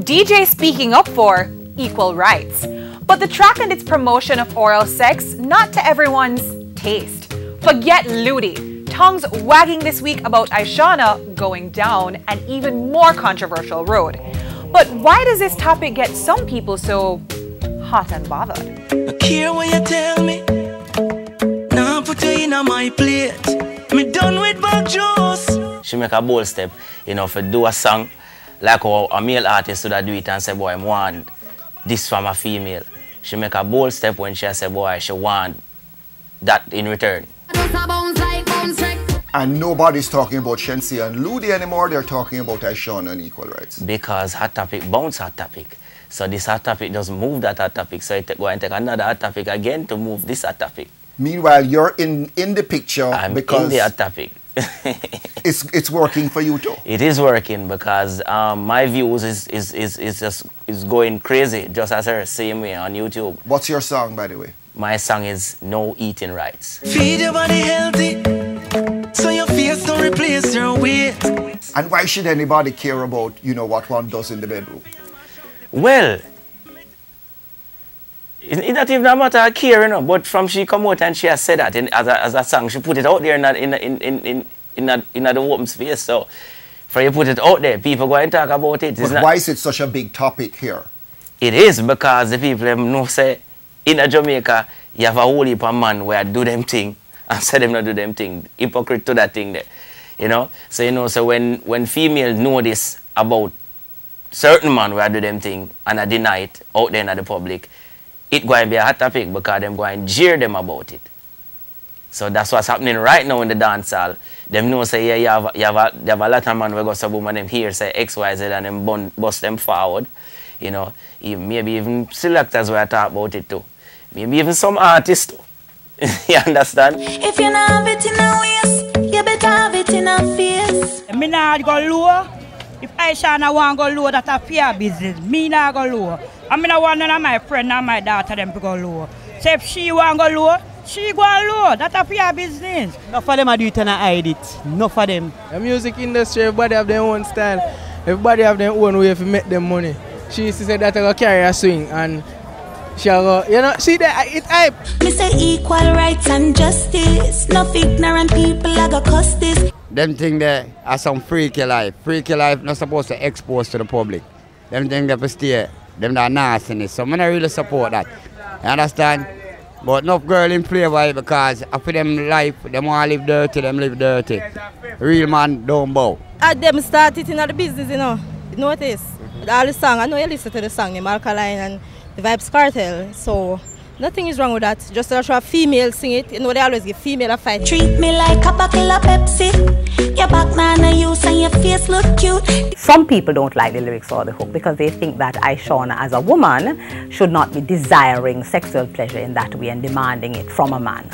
DJ speaking up for equal rights. But the track and its promotion of oral sex, not to everyone's taste. Forget Ludi. Tongues wagging this week about Aishana going down an even more controversial road. But why does this topic get some people so hot and bothered? I care what you tell me. Now put you in my plate. Me done with bag juice. She make a bold step, you know, for do a song like how a male artist would do it and say, boy, I want this from a female. She make a bold step when she say, boy, she want that in return. And nobody's talking about Shensi and Ludi anymore, they're talking about Aishana and equal rights. Because Hot Topic bounce Hot Topic. So this Hot Topic doesn't move that Hot Topic, so it go and take another Hot Topic again to move this Hot Topic. Meanwhile, you're in the picture because in the Hot Topic. it's working for you too. It is working because my views is going crazy, just as her, same way on YouTube. What's your song, by the way? My song is No Eating Rights. Feed your body healthy, so your face don't replace your weight. And why should anybody care about, you know, what one does in the bedroom? Well, it's not even a matter of care, you know, but from she come out and she has said that as a song, she put it out there in the open space. So, for you put it out there, people go and talk about it. But why is it such a big topic here? It is because the people know say in Jamaica you have a whole heap of man where do them thing and say them not do them thing. Hypocrite to that thing there. You know? So you know, so when females know this about certain man where do them thing and I deny it out there in the public, it going to be a hot topic because them going to jeer them about it. So that's what's happening right now in the dance hall. Them know say yeah, you have a lot of man where go some woman them here say XYZ and them bust them forward. You know, maybe even selectors where I talk about it too. Maybe even some artists too. You understand? If you not have it in a waist, you better have it in a face. Me not go low. If Aishana want go low, that's a fair business. Me not go low. I mean, I want none of my friend and my daughter them to go low. So if she want go low, she go low. That's a fair business. Enough of them I do it and I hide it. Enough of them. The music industry, everybody have their own style. Everybody have their own way to make them money. She used to say that I go carry a swing and she'll go, you know, see that it hype. Me say equal rights and justice. No ignorant people I go cuss this. Them thing there are some freaky life. Freaky life not supposed to expose to the public. Them thing that stay, them that nastiness. So I don't really support that. You understand? But enough girl in flavor because after them life, them want to live dirty, them live dirty. Real man don't bow. Them started in the business, you know. You notice? All the song, I know you listen to the song, the Alkaline and the Vibes Cartel. So nothing is wrong with that. Just to show a female sing it, you know they always give female a fight. Treat me like a bottle of Pepsi. Your back man I use and your face look cute. Some people don't like the lyrics or the hook because they think that Aishana as a woman should not be desiring sexual pleasure in that way and demanding it from a man.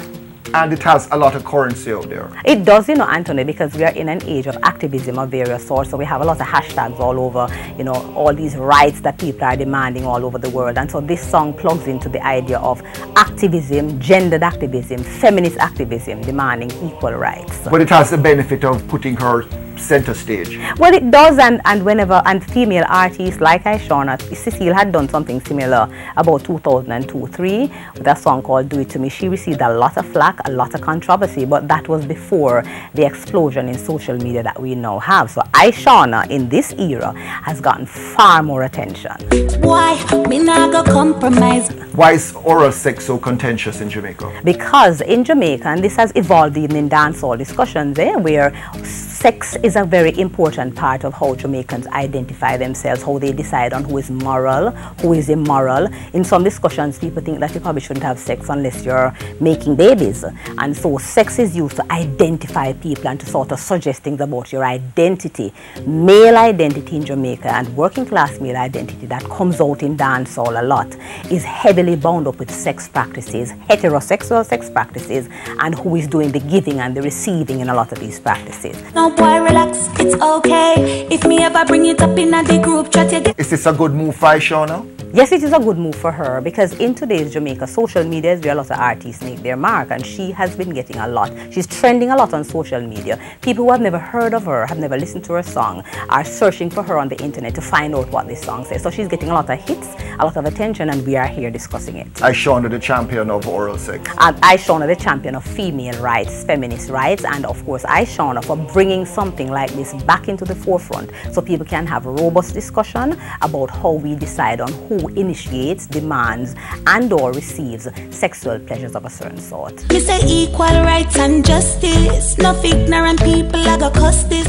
And it has a lot of currency out there. It does, you know, Anthony, because we are in an age of activism of various sorts. So we have a lot of hashtags all over, you know, all these rights that people are demanding all over the world. And so this song plugs into the idea of activism, gendered activism, feminist activism, demanding equal rights. But it has the benefit of putting her center stage. Well, it does, and whenever, and female artists like Aishana, Cecile had done something similar about 2002-03 with a song called Do It To Me. She received a lot of flack, a lot of controversy, but that was before the explosion in social media that we now have. So Aishana in this era has gotten far more attention. Why? Me not go compromise. Why is oral sex so contentious in Jamaica? Because in Jamaica, and this has evolved even in dancehall discussions, where sex is a very important part of how Jamaicans identify themselves, how they decide on who is moral, who is immoral. In some discussions, people think that you probably shouldn't have sex unless you're making babies. And so sex is used to identify people and to sort of suggest things about your identity. Male identity in Jamaica and working class male identity that comes out in dancehall a lot is heavily bound up with sex practices, heterosexual sex practices, and who is doing the giving and the receiving in a lot of these practices. No boy, relax, it's okay. If me ever bring it up in the group chat, is this a good move for Aishana? Yes, it is a good move for her because in today's Jamaica, social media is where a lot of artists make their mark, and she has been getting a lot. She's trending a lot on social media. People who have never heard of her, have never listened to her song, are searching for her on the internet to find out what this song says. So she's getting a lot of hits, a lot of attention, and we are here discussing it. Ishawna, the champion of oral sex. And Ishawna, the champion of female rights, feminist rights, and of course Ishawna for bringing something like this back into the forefront so people can have a robust discussion about how we decide on who initiates, demands, and or receives sexual pleasures of a certain sort. Me say equal rights and justice. No ignorant people I go cuss this.